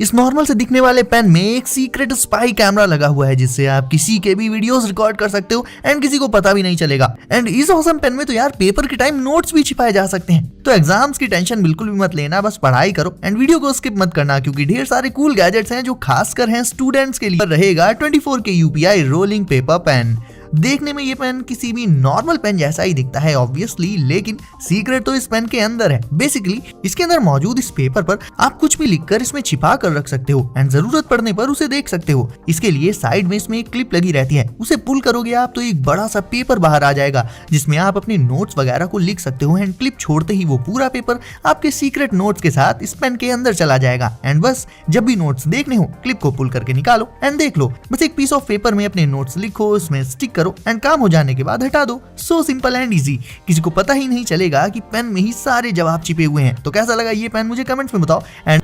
इस नॉर्मल से दिखने वाले पेन में एक सीक्रेट स्पाई कैमरा लगा हुआ है जिससे आप किसी के भी वीडियोस रिकॉर्ड कर सकते हो एंड किसी को पता भी नहीं चलेगा। एंड इस ऑसम पेन में तो यार पेपर के टाइम नोट्स भी छिपाए जा सकते हैं। तो एग्जाम्स की टेंशन बिल्कुल भी मत लेना, बस पढ़ाई करो एंड वीडियो को स्किप मत करना क्योंकि ढेर सारे कूल गैजेट्स हैं जो खासकर हैं स्टूडेंट्स के लिए। रहेगा 24K UPI rolling paper pen. देखने में ये पेन किसी भी नॉर्मल पेन जैसा ही दिखता है ऑब्वियसली, लेकिन सीक्रेट तो इस पेन के अंदर है। बेसिकली इसके अंदर मौजूद इस पेपर पर आप कुछ भी लिखकर इसमें छिपा कर रख सकते हो एंड जरूरत पड़ने पर उसे देख सकते हो। इसके लिए साइड में इसमें एक क्लिप लगी रहती है, उसे पुल करोगे आप तो एक बड़ा सा पेपर बाहर आ जाएगा जिसमें आप अपने नोट्स वगैरह को लिख सकते हो एंड क्लिप छोड़ते ही वो पूरा पेपर आपके सीक्रेट नोट्स के साथ इस पेन के अंदर चला जाएगा। एंड बस जब भी नोट्स देखने हो क्लिप को पुल करके निकालो एंड देख लो। बस एक पीस ऑफ पेपर में अपने नोट्स लिखो, उसमें स्टिक करो एंड काम हो जाने के बाद हटा दो। सो सिंपल एंड इजी, किसी को पता ही नहीं चलेगा कि पेन में ही सारे जवाब छिपे हुए हैं। तो कैसा लगा ये पेन मुझे कमेंट्स में बताओ। एंड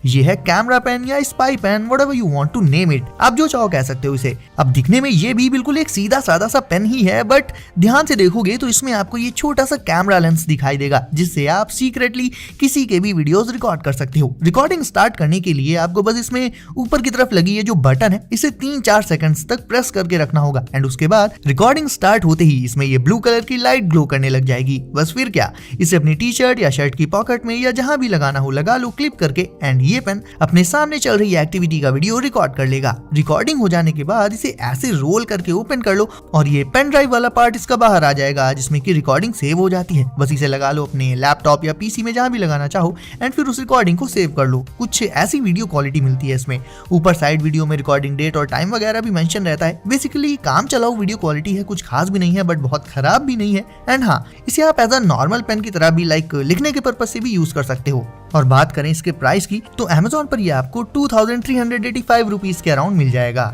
ये है कैमरा पेन या spy pen, whatever you want to name it, आप जो चाहो कह सकते हो इसे। अब दिखने में ये भी बिल्कुल एक सीधा साधा सा पेन ही है, बट ध्यान से देखोगे तो इसमें आपको ये छोटा सा कैमरा लेंस दिखाई देगा जिससे आप सीक्रेटली किसी के भी वीडियोस रिकॉर्ड कर सकते हो। रिकॉर्डिंग स्टार्ट करने के लिए आपको बस इसमें ऊपर की तरफ लगी ये जो बटन है इसे 3-4 सेकंड्स तक प्रेस करके रखना होगा एंड उसके बाद रिकॉर्डिंग स्टार्ट होते ही इसमें ये ब्लू कलर की लाइट ग्लो करने लग जाएगी। बस फिर क्या, इसे अपनी टी शर्ट या शर्ट की पॉकेट में या जहां भी लगाना हो लगा लो क्लिप करके एंड ये पेन अपने सामने चल रही एक्टिविटी का वीडियो रिकॉर्ड कर लेगा। रिकॉर्डिंग हो जाने के बाद इसे ऐसे रोल करके ओपन कर लो और ये पेन ड्राइव वाला पार्ट इसका बाहर आ जाएगा जिसमें कि रिकॉर्डिंग सेव हो जाती है। बस इसे लगा लो अपने लैपटॉप या पीसी में जहां भी लगाना चाहो एंड फिर उस रिकॉर्डिंग को सेव कर लो। कुछ ऐसी वीडियो क्वालिटी मिलती है इसमें, ऊपर साइड वीडियो में रिकॉर्डिंग डेट और टाइम वगैरह भी मेंशन रहता है। बेसिकली काम चलाओ वीडियो क्वालिटी है, कुछ खास भी नहीं है बट बहुत खराब भी नहीं है। एंड हाँ, इसे आप एज अ नॉर्मल पेन की तरह भी लाइक लिखने के पर्पज से भी यूज कर सकते हो। और बात करें इसके प्राइस की तो अमेज़न पर ये आपको 2385 रुपीज के अराउंड मिल जाएगा।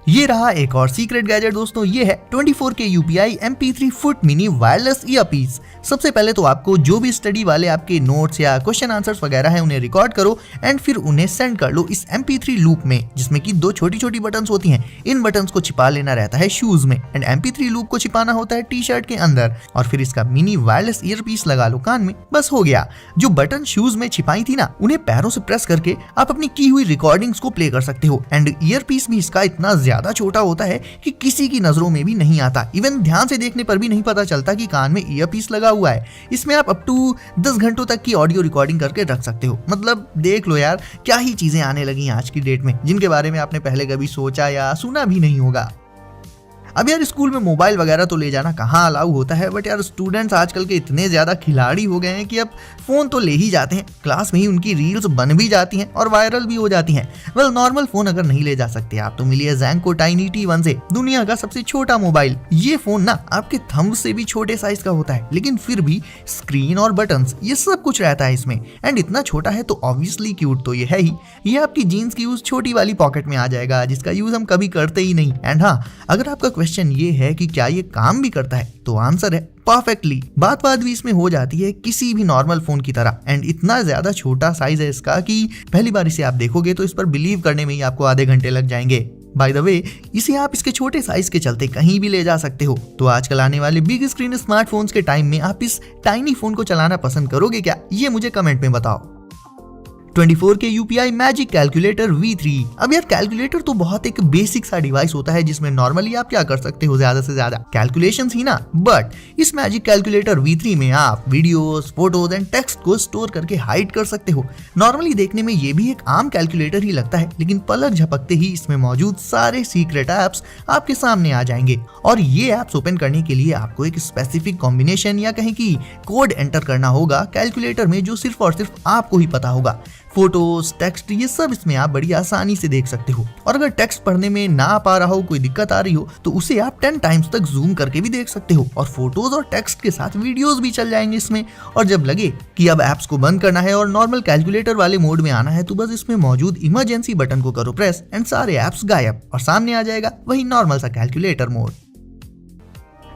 ये रहा एक और सीक्रेट गैजेट दोस्तों, ये है 24K UPI MP3 foot mini wireless earpiece. सबसे पहले तो आपको जो भी स्टडी वाले आपके नोट्स या क्वेश्चन आंसर्स वगैरह हैं उन्हें रिकॉर्ड करो एंड फिर उन्हें सेंड कर लो इस MP3 लूप में जिसमें कि 2 छोटी छोटी बटन्स होती हैं। इन बटन्स को छिपा लेना रहता है शूज में एंड MP3 लूप को छिपाना होता है टी शर्ट के अंदर और फिर इसका मिनी वायरलेस ईयरपीस लगा लो कान में। बस हो गया। जो बटन शूज में छिपाई थी ना, उन्हें पैरों से प्रेस करके आप अपनी की हुई रिकॉर्डिंग्स को प्ले कर सकते हो एंड ईयरपीस भी इसका इतना ज्यादा छोटा होता है कि किसी की नजरों में भी नहीं आता। इवन ध्यान से देखने पर भी नहीं पता चलता कि कान में ईयरपीस लगा हुआ है। इसमें आप अप टू 10 घंटों तक की ऑडियो रिकॉर्डिंग करके रख सकते हो। मतलब देख लो यार, क्या ही चीजें आने लगी आज की डेट में जिनके बारे में आपने पहले कभी सोचा या सुना भी नहीं होगा। अब यार स्कूल में मोबाइल वगैरह तो ले जाना कहाँ अलाउ होता है, बट यार स्टूडेंट्स आजकल के इतने ज्यादा खिलाड़ी हो गए हैं कि अब फोन तो ले ही जाते हैं। क्लास में ही उनकी रील्स बन भी जाती हैं और वायरल भी हो जाती हैं। वेल, नॉर्मल फोन अगर नहीं ले जा सकते आप तो मिलिए ज़ेंको टाइनी T1 से, दुनिया का सबसे छोटा मोबाइल। ये फोन ना आपके थंब से भी छोटे साइज का होता है, लेकिन फिर भी स्क्रीन और बटन्स ये सब कुछ रहता है इसमें एंड इतना छोटा है तो ऑब्वियसली क्यूट तो ये है ही। ये आपकी जीन्स की यूज छोटी वाली पॉकेट में आ जाएगा जिसका यूज हम कभी करते ही नहीं। एंड हाँ, अगर आपका क्वेश्चन ये है कि क्या ये काम भी करता है तो आंसर है परफेक्टली। बात भी इसमें हो जाती है किसी भी नॉर्मल फोन की तरह एंड इतना ज्यादा छोटा साइज है इसका कि पहली बार इसे आप देखोगे तो इस पर बिलीव करने में ही आपको आधे घंटे लग जाएंगे। बाय द वे, इसे आप इसके छोटे साइज के चलते कहीं भी ले जा सकते हो। तो आजकल आने वाले बिग स्क्रीन स्मार्टफोन्स के टाइम में आप इस टाइनी फोन को चलाना पसंद करोगे क्या, ये मुझे कमेंट में बताओ। 24K UPI magic calculator V3। अब यार कैलकुलेटर तो बहुत एक बेसिक सा डिवाइस होता है जिसमें नॉर्मली आप क्या कर सकते हो, ज्यादा से ज्यादा कैलकुलेशंस ही ना। बट इस मैजिक कैलकुलेटर V3 में आप वीडियोस, फोटोज एंड टेक्स्ट को स्टोर करके हाइड कर सकते हो। नॉर्मली देखने में ये भी एक आम कैलकुलेटर ही लगता है, लेकिन पलक झपकते ही इसमें मौजूद सारे सीक्रेट एप्स आपके सामने आ जाएंगे और ये एप्स ओपन करने के लिए आपको एक स्पेसिफिक कॉम्बिनेशन या कहीं की कोड एंटर करना होगा कैलकुलेटर में जो सिर्फ और सिर्फ आपको ही पता होगा। फोटोज, टेक्स्ट ये सब इसमें आप बड़ी आसानी से देख सकते हो और अगर टेक्स्ट पढ़ने में ना पा रहा हो, कोई दिक्कत आ रही हो तो उसे आप 10 टाइम्स तक जूम करके भी देख सकते हो और फोटोज और टेक्स्ट के साथ वीडियोस भी चल जाएंगे इसमें। और जब लगे कि अब एप्स को बंद करना है और नॉर्मल कैलकुलेटर वाले मोड में आना है तो बस इसमें मौजूद इमरजेंसी बटन को करो प्रेस एंड सारे एप्स गायब और सामने आ जाएगा वही नॉर्मल सा कैलकुलेटर मोड।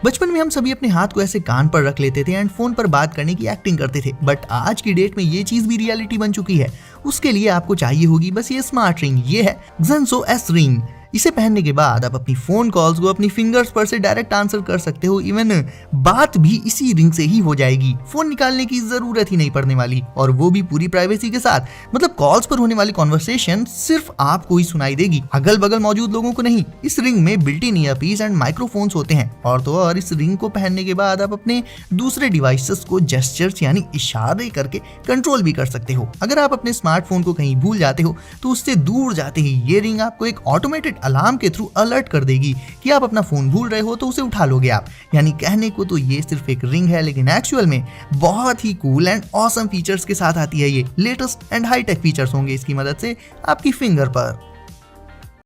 बचपन में हम सभी अपने हाथ को ऐसे कान पर रख लेते थे एंड फोन पर बात करने की एक्टिंग करते थे, बट आज की डेट में ये चीज भी रियलिटी बन चुकी है। उसके लिए आपको चाहिए होगी बस ये स्मार्ट रिंग, ये है Zenso S रिंग। इसे पहनने के बाद आप अपनी फोन कॉल्स को अपनी फिंगर्स पर से डायरेक्ट आंसर कर सकते हो। इवन बात भी इसी रिंग से ही हो जाएगी, फोन निकालने की जरूरत ही नहीं पड़ने वाली, और वो भी पूरी प्राइवेसी के साथ। मतलब कॉल्स पर होने वाली कॉन्वर्सेशन सिर्फ आपको ही सुनाई देगी, अगल बगल मौजूद लोगों को नहीं। इस रिंग में built in earpiece and microphones होते हैं, और तो और इस रिंग को पहनने के बाद आप अपने दूसरे डिवाइसेस को जेस्चर्स यानी इशारे करके कंट्रोल भी कर सकते हो। अगर आप अपने स्मार्टफोन को कहीं भूल जाते हो तो उससे दूर जाते ही ये रिंग आपको एक ऑटोमेटेड अलार्म के थ्रू अलर्ट कर देगी कि आप अपना फोन भूल रहे हो, तो उसे उठा लोगे आप। यानी कहने को तो ये सिर्फ एक रिंग है, लेकिन एक्चुअल में बहुत ही कूल एंड ऑसम फीचर्स के साथ आती है। ये latest and high tech features होंगे इसकी मदद से आपकी फिंगर पर।